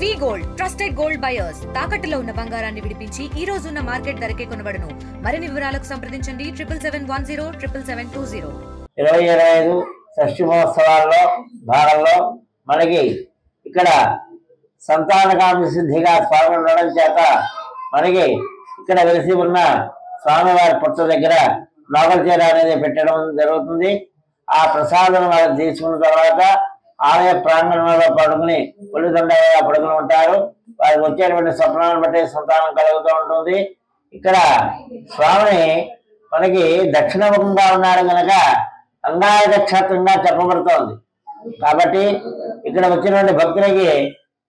వి gold trusted gold buyers తాకట్టులో ఉన్న బంగారాన్ని విడిపించి ఈ రోజు ఉన్న మార్కెట్ ధరకే కొనబడును. మరిన్ని వివరాలకు సంప్రదించండి 77107720. 2025 షష్ఠి మహోత్సవాల్లో భాగంలో మనకి ఇక్కడ సంతానకామ సిద్ధిగా స్వామి ఉండడం చేత మనకి ఇక్కడ వెలిసి ఉన్న స్వామివారి పుట్ట దగ్గర లోకల్ చీర అనేది పెట్టడం జరుగుతుంది. ఆ ప్రసాదం వాళ్ళు తీసుకున్న తర్వాత ఆలయ ప్రాంగణంలో పడుకుని ఒళ్ళుదండగా పడుకుని ఉంటారు. వారికి వచ్చేటువంటి స్వప్నాలను బట్టి సంతానం కలుగుతూ ఉంటుంది. ఇక్కడ స్వామిని మనకి దక్షిణముఖంగా ఉన్నాడు కనుక అంగాయ నక్షత్రంగా చెప్పబడుతోంది. కాబట్టి ఇక్కడ వచ్చినటువంటి భక్తులకి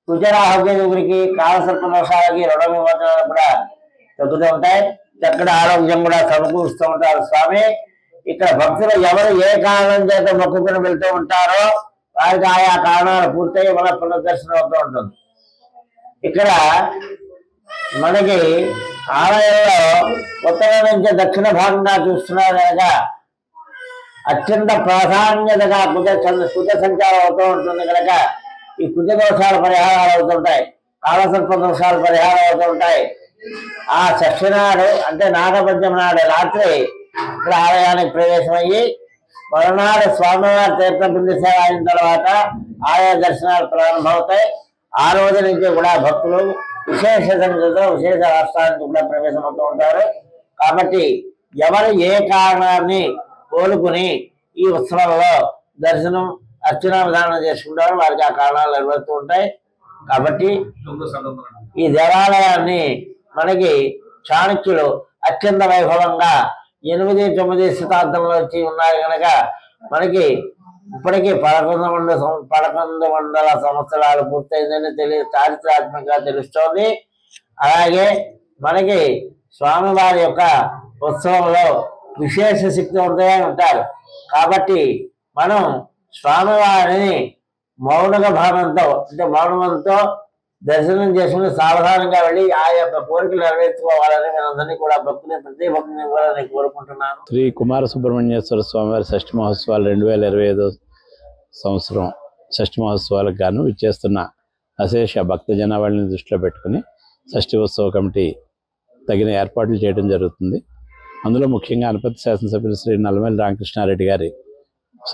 కుజరాహుగ్య గురికి కాలసర్ప దోషాలకి రుణ విమోచనాలు కూడా తగ్గుతూ ఉంటాయి. చక్కటి ఆరోగ్యం కూడా సమకూరుస్తూ ఉంటారు స్వామి. ఇక్కడ భక్తులు ఎవరు ఏ కారణం చేత మొక్కుకుని వెళ్తూ ఉంటారో వారికి ఆయా కారణాలు పూర్తయి మన పునర్దర్శనం అవుతూ ఉంటుంది. ఇక్కడ మనకి ఆలయంలో ఉత్తరం నుంచి దక్షిణ భాగంగా చూస్తున్నారు కనుక అత్యంత ప్రాధాన్యతగా కుజ సంచారం అవుతూ ఉంటుంది కనుక ఈ కుజ దోషాలు పరిహారాలు అవుతుంటాయి, కాలసర్ప దోషాలు పరిహారం అవుతుంటాయి. ఆ షష్ఠి నాడు అంటే నాగపంచమి నాడు రాత్రి ఇక్కడ ఆలయానికి ప్రవేశమయ్యి మరునాడు స్వామివారి తీర్థ బిందు సేవ అయిన తర్వాత ఆలయ దర్శనాలు ప్రారంభమవుతాయి. ఆ రోజు నుంచి కూడా భక్తులు విశేష సంఖ్యతో విశేష రాష్ట్రానికి కూడా ప్రవేశమవుతూ ఉంటారు. కాబట్టి ఎవరు ఏ కారణాన్ని కోలుకుని ఈ ఉత్సవంలో దర్శనం అర్చనా విధానం చేసుకుంటారో వారికి ఆ కారణాలు నెరవేరుతూ ఉంటాయి. కాబట్టి ఈ దేవాలయాన్ని మనకి చాణక్యులు అత్యంత వైభవంగా 8-9 శతాబ్దంలో వచ్చి ఉన్నారు కనుక మనకి ఇప్పటికీ 1100 సంవత్సరాలు పూర్తయిందని చారిత్రాత్మకంగా తెలుస్తోంది. అలాగే మనకి స్వామివారి యొక్క ఉత్సవంలో విశేష శక్తివంతులై ఉంటారు. కాబట్టి మనం స్వామివారిని మౌనక భావంతో అంటే మౌనంతో దర్శనం చేసుకుని సావధానంగా వెళ్ళి ఆ యొక్క కోరికలు నెరవేర్చుకోవాలని నేను అందరినీ కూడా భక్తుని ప్రతి భక్తుని ఇవ్వాలని కోరుకుంటున్నాను. శ్రీ కుమార సుబ్రహ్మణ్యేశ్వర స్వామివారి షష్ఠి మహోత్సవాలు 2025 సంవత్సరం షష్ఠి మహోత్సవాలకు గాను ఇచ్చేస్తున్న అశేష భక్త జనావళిని దృష్టిలో పెట్టుకుని షష్ఠి ఉత్సవ కమిటీ తగిన ఏర్పాట్లు చేయడం జరుగుతుంది. అందులో ముఖ్యంగా అనపర్తి శాసనసభ్యులు శ్రీ నల్లమల్లి రామకృష్ణారెడ్డి గారి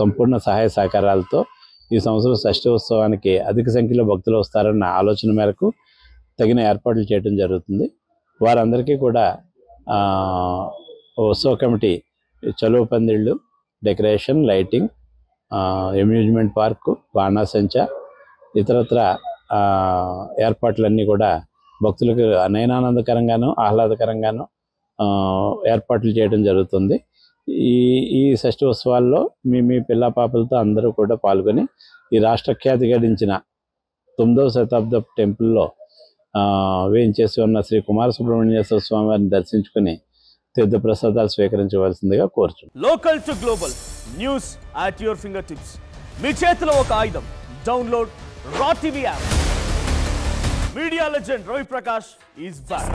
సంపూర్ణ సహాయ సహకారాలతో ఈ సంవత్సరం షష్ఠి ఉత్సవానికి అధిక సంఖ్యలో భక్తులు వస్తారన్న ఆలోచన మేరకు తగిన ఏర్పాట్లు చేయడం జరుగుతుంది. వారందరికీ కూడా ఉత్సవ కమిటీ చలువ పందిళ్ళు, డెకరేషన్, లైటింగ్, అమ్యూజ్మెంట్ పార్కు, బాణాసంచ ఇతరత్ర ఏర్పాట్లన్నీ కూడా భక్తులకు నయనానందకరంగాను ఆహ్లాదకరంగాను ఏర్పాట్లు చేయడం జరుగుతుంది. ఈ షష్ఠి ఉత్సవాల్లో మీ పిల్ల పాపలతో అందరూ కూడా పాల్గొని ఈ రాష్ట్రఖ్యాతి గడించిన 9వ శతాబ్దపు టెంపుల్లో వేయించేసి ఉన్న శ్రీ కుమార సుబ్రహ్మణ్యేశ్వర స్వామి వారిని దర్శించుకుని తీర్థ ప్రసాదాలు స్వీకరించవలసిందిగా కోరుచున్నాను. Local to global news at your finger tips. మీ చేతిలో ఒక ఆయుధం. డౌన్లోడ్ రా TV app. Media legend Ravi Prakash is back.